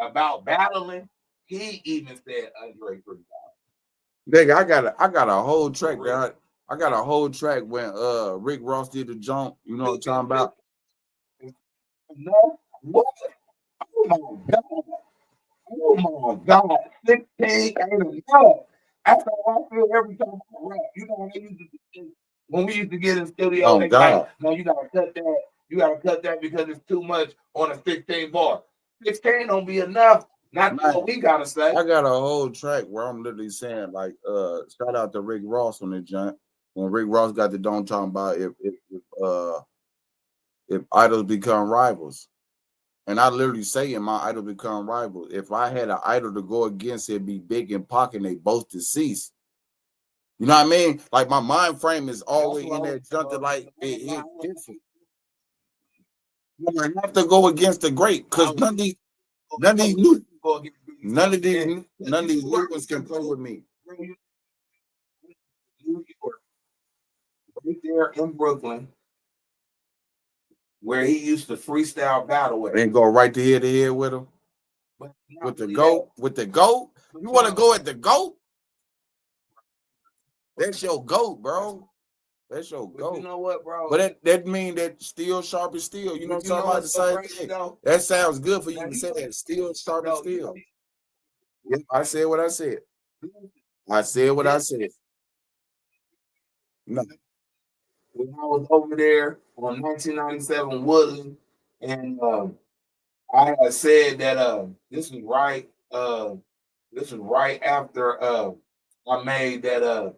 about battling, he even said Andre 3000. Nigga, I got a whole track that I got a whole track when Rick Ross did the jump. You know what I'm talking about? No, what? Oh my god! Oh my god! 16 ain't enough. That's how I feel every time I rap. You know when we used to get in the studio, Oh they god! like, no, you gotta cut that. You gotta cut that because it's too much on a 16 bar. 16 don't be enough. Not what we gotta say. I got a whole track where I'm literally saying like, shout out to Rick Ross on the joint. When Rick Ross got the don't talking about if idols become rivals. And I literally say in my idol become rivals. If I had an idol to go against, it'd be Big and Pac, and they both deceased. You know what I mean? Like my mind frame is always in that jump to like it's different. I have to go against the great because none of these new ones can play with me. Right there in Brooklyn, where he used to freestyle battle with, and go right to head with him. With the GOAT, you want to go at the GOAT? That's your GOAT, bro. That's your GOAT. You know what, bro? But that mean that still sharp is still. You know what I'm talking about? The same thing. That sounds good for you to say that. Still sharp is still. Yep, I said what I said. I said what I said. No. When I was over there on 1997 Woodland, and I had said that this was right after I made that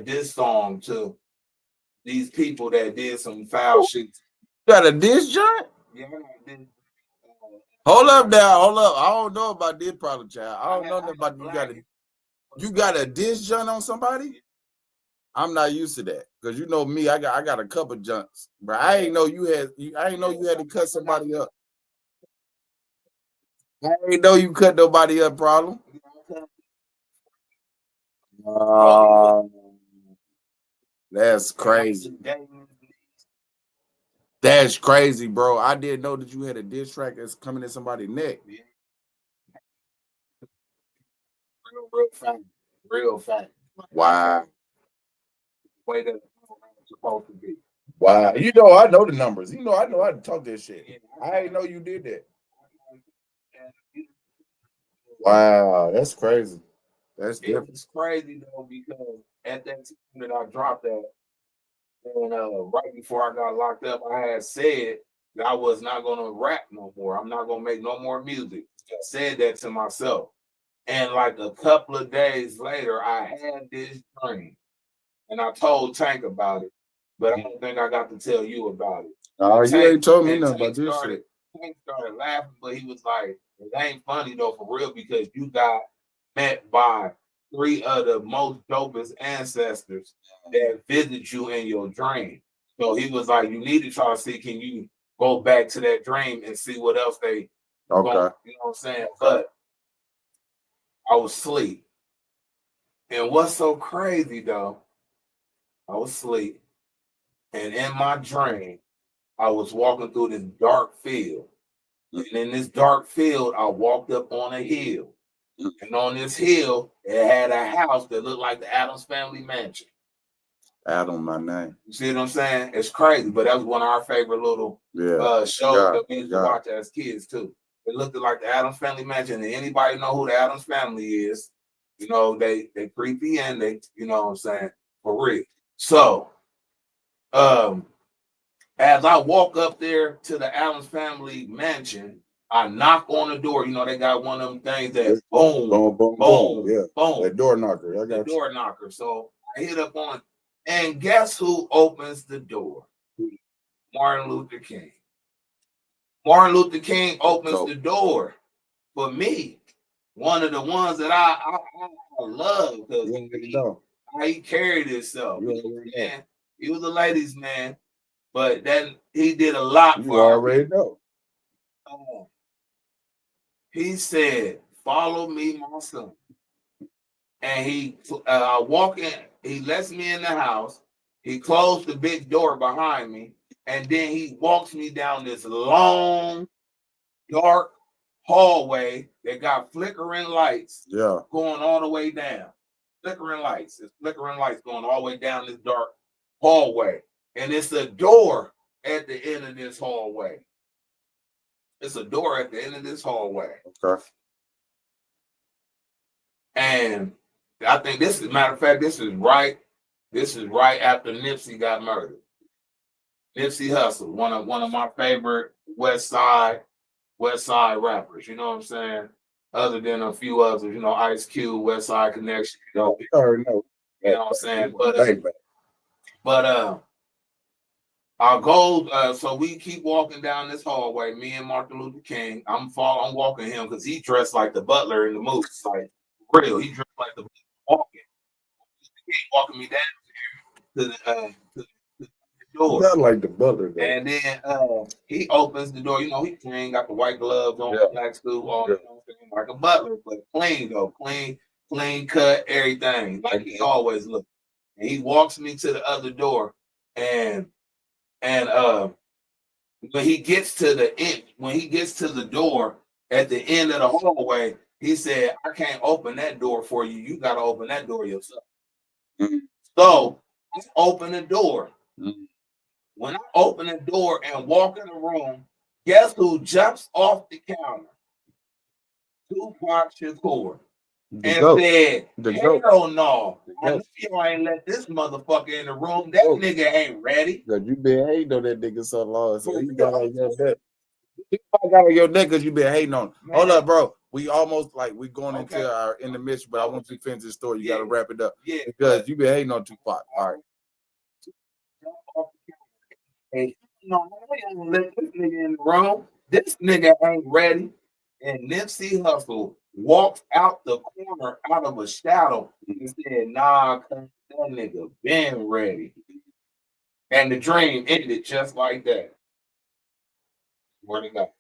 diss song to these people that did some foul shit. You got a diss joint? Yeah, I got a diss. Hold up now, hold up. I don't know about this problem, child. I don't know about you got a diss joint on somebody? I'm not used to that because you know me, I got a couple junks, but I ain't know you had to cut somebody up. I ain't know you cut nobody up, problem. That's crazy. That's crazy, bro. I didn't know that you had a diss track that's coming in somebody's neck. Real fact. Wow. Way that it's supposed to be. Wow. You know, I know the numbers. You know, I know how to talk that shit. I didn't know you did that. Wow, that's crazy. That's different. It's crazy though, because at that time that I dropped that, and right before I got locked up, I had said that I was not gonna rap no more. I'm not gonna make no more music. I said that to myself. And like a couple of days later, I had this dream. And I told Tank about it, but I don't think I got to tell you about it. Oh, you ain't told me nothing about this shit. Tank started laughing, but he was like, it ain't funny though, for real, because you got met by 3 of the most dopest ancestors that visit you in your dream. So he was like, you need to try to see, can you go back to that dream and see what else they okay. You know what I'm saying? But I was asleep. And what's so crazy though, I was asleep. And in my dream, I was walking through this dark field. And in this dark field, I walked up on a hill. And on this hill, it had a house that looked like the Addams Family Mansion. Adam, my name. You see what I'm saying? It's crazy, but that was one of our favorite little shows that we used to watch as kids too. It looked like the Addams Family Mansion. And anybody know who the Addams Family is, you know, they creepy and they, you know what I'm saying, for real. So, as I walk up there to the Addams Family Mansion, I knock on the door. You know, they got one of them things that boom, boom, boom, boom, yeah, boom. The door knocker. I got the door knocker. So I hit up on, and guess who opens the door? Martin Luther King. Martin Luther King opens the door for me. One of the ones that I love because he carried himself. Man, he was a ladies' man, but then he did a lot for you already know. He said, "Follow me, my son." And he walk in. He lets me in the house. He closed the big door behind me, and then he walks me down this long, dark hallway that got flickering lights Yeah. going all the way down. Flickering lights. It's flickering lights going all the way down this dark hallway. And it's a door at the end of this hallway. It's a door at the end of this hallway. Okay. And I think this is, matter of fact, this is right after Nipsey got murdered. Nipsey Hussle, one of my favorite West Side rappers. You know what I'm saying? Other than a few others, you know, Ice Cube, West Side Connection. You know, already know. You know what I'm saying? But our goal. So we keep walking down this hallway. Me and Martin Luther King. I'm walking him because he dressed like the butler in the movie. Like real, he dressed like the walking. He walking me down to the door. Not like the butler though. And then he opens the door. You know, he clean, got the white gloves on, black suit on, you know, like a butler, but clean though, clean cut, everything like he always looked. And he walks me to the other door, and when he gets to the door at the end of the hallway, he said, "I can't open that door for you. You got to open that door yourself." Mm-hmm. So I open the door. Mm-hmm. When I open the door and walk in the room, guess who jumps off the counter? Tupac Shakur. Said, "Hell no. I know you ain't let this motherfucker in the room. That nigga ain't ready." Cause you been hating on that nigga so long. So he got on your neck. He got on your neck because you been hating on him. Hold up, bro. We almost we going into our intermission, but I want you to finish the story. You gotta wrap it up. Yeah. Because you been hating on Tupac. All right. Hey, no, I ain't let this nigga in the room. This nigga ain't ready. And Nipsey Hussle walked out the corner out of a shadow and said, "Nah, that nigga been ready." And the dream ended just like that. Where'd it go?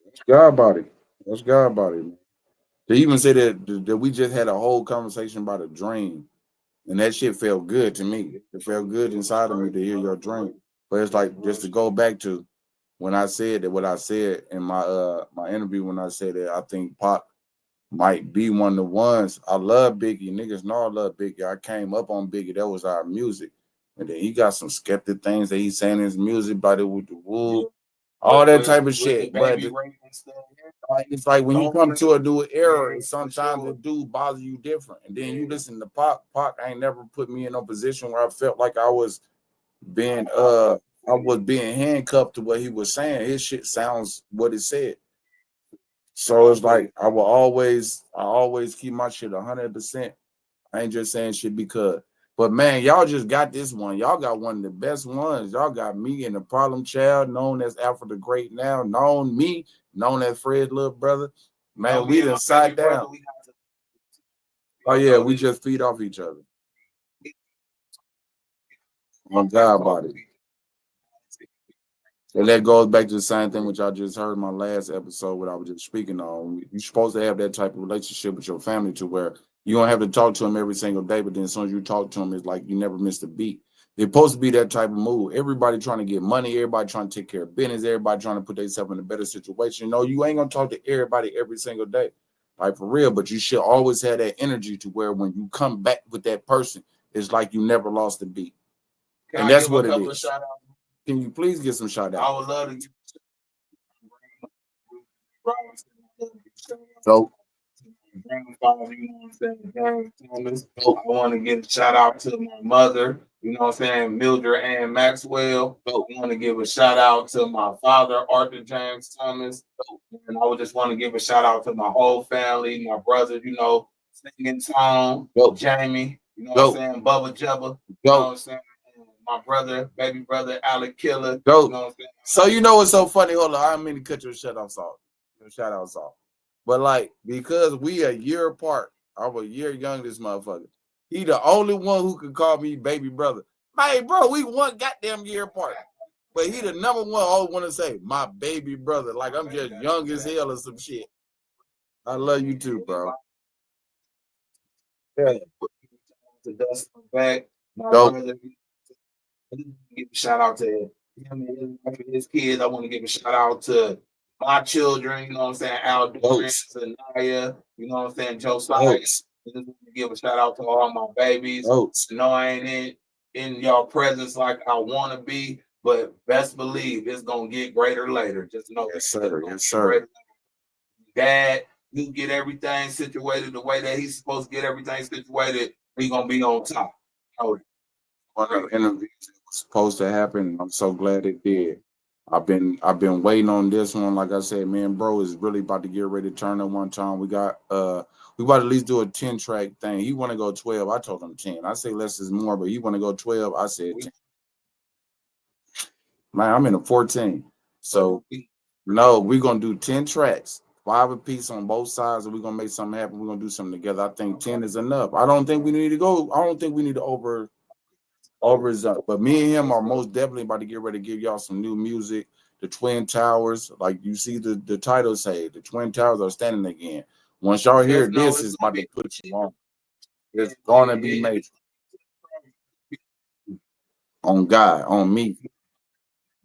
That's God body. That's God body, man. They even say that we just had a whole conversation about a dream. And that shit felt good to me. It felt good inside of me to hear your dream. But it's like, just to go back to when I said that, what I said in my my interview, when I said that I think Pac might be one of the ones. I love Biggie. Niggas know I love Biggie. I came up on Biggie. That was our music. And then he got some skeptic things that he's saying in his music about it with the woo, all that type of shit. But it's like when you come to a new era, sometimes it do bother you different. And then you listen to Pac. Pac ain't never put me in a position where I felt like I was being handcuffed to what he was saying. His shit sounds what it said. So it's like I always keep my shit 100%. I ain't just saying shit because. But man, y'all just got this one. Y'all got one of the best ones. Y'all got me and the Problem Child, known as Alfred the Great now, known as Fred's little brother. Man, we done sat down. Oh yeah, we just feed off each other. On God body. And that goes back to the same thing which I just heard in my last episode, what I was just speaking on. You're supposed to have that type of relationship with your family to where you don't have to talk to them every single day, but then as soon as you talk to them, it's like you never missed a beat. It's supposed to be that type of move. Everybody trying to get money, everybody trying to take care of business, everybody trying to put themselves in a better situation. No, you ain't gonna talk to everybody every single day, like for real. But you should always have that energy to where when you come back with that person, it's like you never lost a beat. And that's what it is. Can you please get some shout out? I would love to get so I want to give a shout out to my mother, you know what I'm saying, Mildred Ann Maxwell. I want to give a shout out to my father, Arthur James Thomas. And I would just want to give a shout out to my whole family, my brother, you know, Singing Tom, Jamie, you know what I'm saying, Bubba Jubba, you know what I'm saying. My brother, baby brother, Alec Killer. You know what I'm saying? So you know what's so funny? Hold on, I don't mean to cut your shout outs off. But like, because we a year apart, I'm a year younger than this motherfucker. He the only one who can call me baby brother. Hey, bro, we one goddamn year apart. But he the number one always want to say, my baby brother. Like I'm just young as hell or some shit. I love you too, bro. Yeah. To Dustin back. My Dope. brother. I just wanna give a shout out to him and his wife and his kids. I want to give a shout out to my children, you know what I'm saying? Aldrin, Sanaya, you know what I'm saying? Josiah. I just want to give a shout out to all my babies. No, I ain't in y'all presence like I want to be, but best believe it's gonna get greater later. Just know Yes, sir. Yes, sir. Dad, you get everything situated the way that he's supposed to get everything situated. We gonna be on top. One of the interviews that was supposed to happen. I'm so glad it did. I've been waiting on this one. Like I said, me and bro is really about to get ready to turn at one time. We got we about to at least do a 10-track thing. He want to go 12. I told him 10. I say less is more, but he want to go 12. I said 10. Man, I'm in a 14. So no, we're gonna do 10 tracks, 5 apiece on both sides, and we're gonna make something happen. We're gonna do something together. I think 10 is enough. I don't think we need to go. I don't think we need to over is up. But me and him are most definitely about to get ready to give y'all some new music. The Twin Towers, like you see the title say, the Twin Towers are standing again. Once y'all hear this, is about to put you on. It's gonna be major. On God, on me.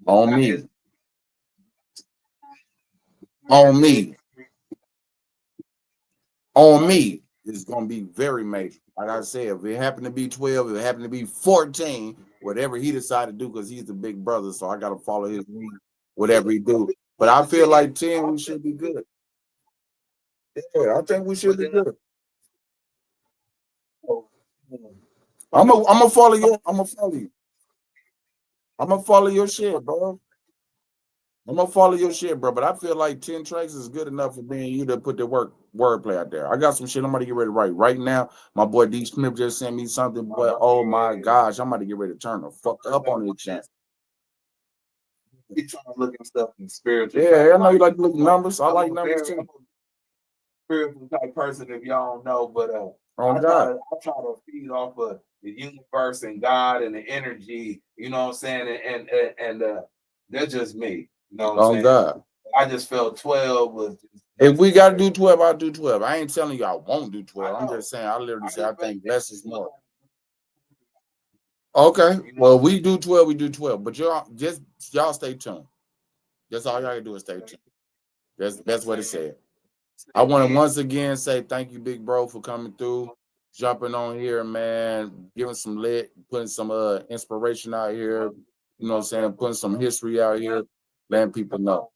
On me. On me. On me. It's gonna be very major. Like I said, if it happened to be 12, if it happened to be 14, whatever he decided to do, because he's the big brother, so I gotta follow his lead, whatever he do. But I feel like 10, we should be good. Yeah, I think we should be good. I'm gonna follow you. I'm gonna follow you. I'm gonna follow your shit, bro. I'm gonna follow your shit, bro. But I feel like 10 tracks is good enough for being you to put the wordplay out there. I got some shit I'm about to get ready to write right now. My boy D Smith just sent me something, but oh my gosh, I'm about to get ready to turn the fuck up on this channel. You trying to look at stuff in spiritual. Yeah, I know you like to look at numbers. I like numbers too. Spiritual type person, if y'all don't know, but I try to feed off of the universe and God and the energy, you know what I'm saying? And that's just me. You know what I'm saying? God. I just felt 12 was if we gotta do 12, I'll do 12. I ain't telling you I won't do 12. I'm just saying I literally say I think less is more. Okay. Well, we do 12, we do 12. But y'all stay tuned. That's all y'all can do is stay tuned. That's what it said. I want to once again say thank you, big bro, for coming through, jumping on here, man, giving some lit, putting some inspiration out here, you know what I'm saying, putting some history out here, letting people know.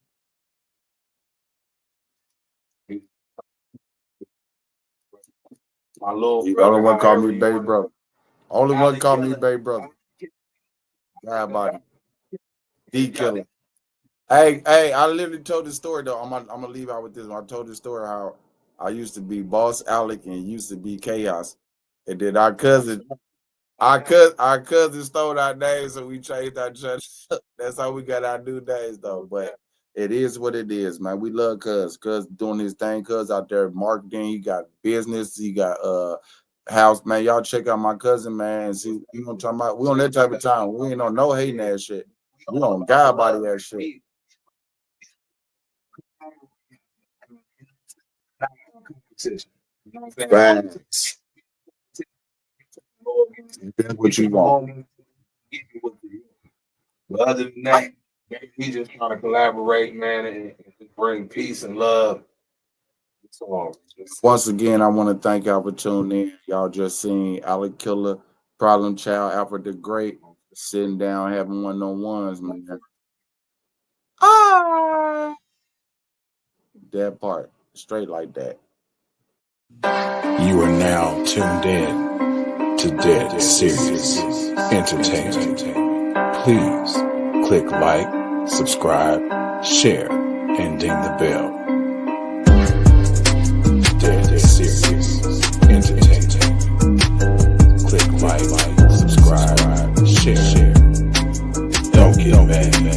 My little brother, only one called me baby brother. Only one called me baby brother. God body. D killer. Hey, I literally told the story though. I'm gonna leave out with this one. I told the story how I used to be Boss Alec and used to be Chaos. And then our cousin stole our names, so we changed our church. That's how we got our new names though. But it is what it is, man. We love Cuz doing his thing. Cuz out there marketing, he got business, he got house, man. Y'all check out my cousin, man. See, you know what I'm talking about? We on that type of time. We ain't on no hating ass shit. We on God body ass shit. Facts. That's what you want. But other than that, we just trying to collaborate, man, and bring peace and love. Once again, I want to thank y'all for tuning in. Y'all just seen Alec Killer, Problem Child, Alfred the Great, sitting down having one-on-ones, man. That part, straight like that. You are now tuned in to Dead Serious Entertainment. Please click like, subscribe, share, and ding the bell. Dead Serious Entertainment. Click like, subscribe, share. Don't get mad.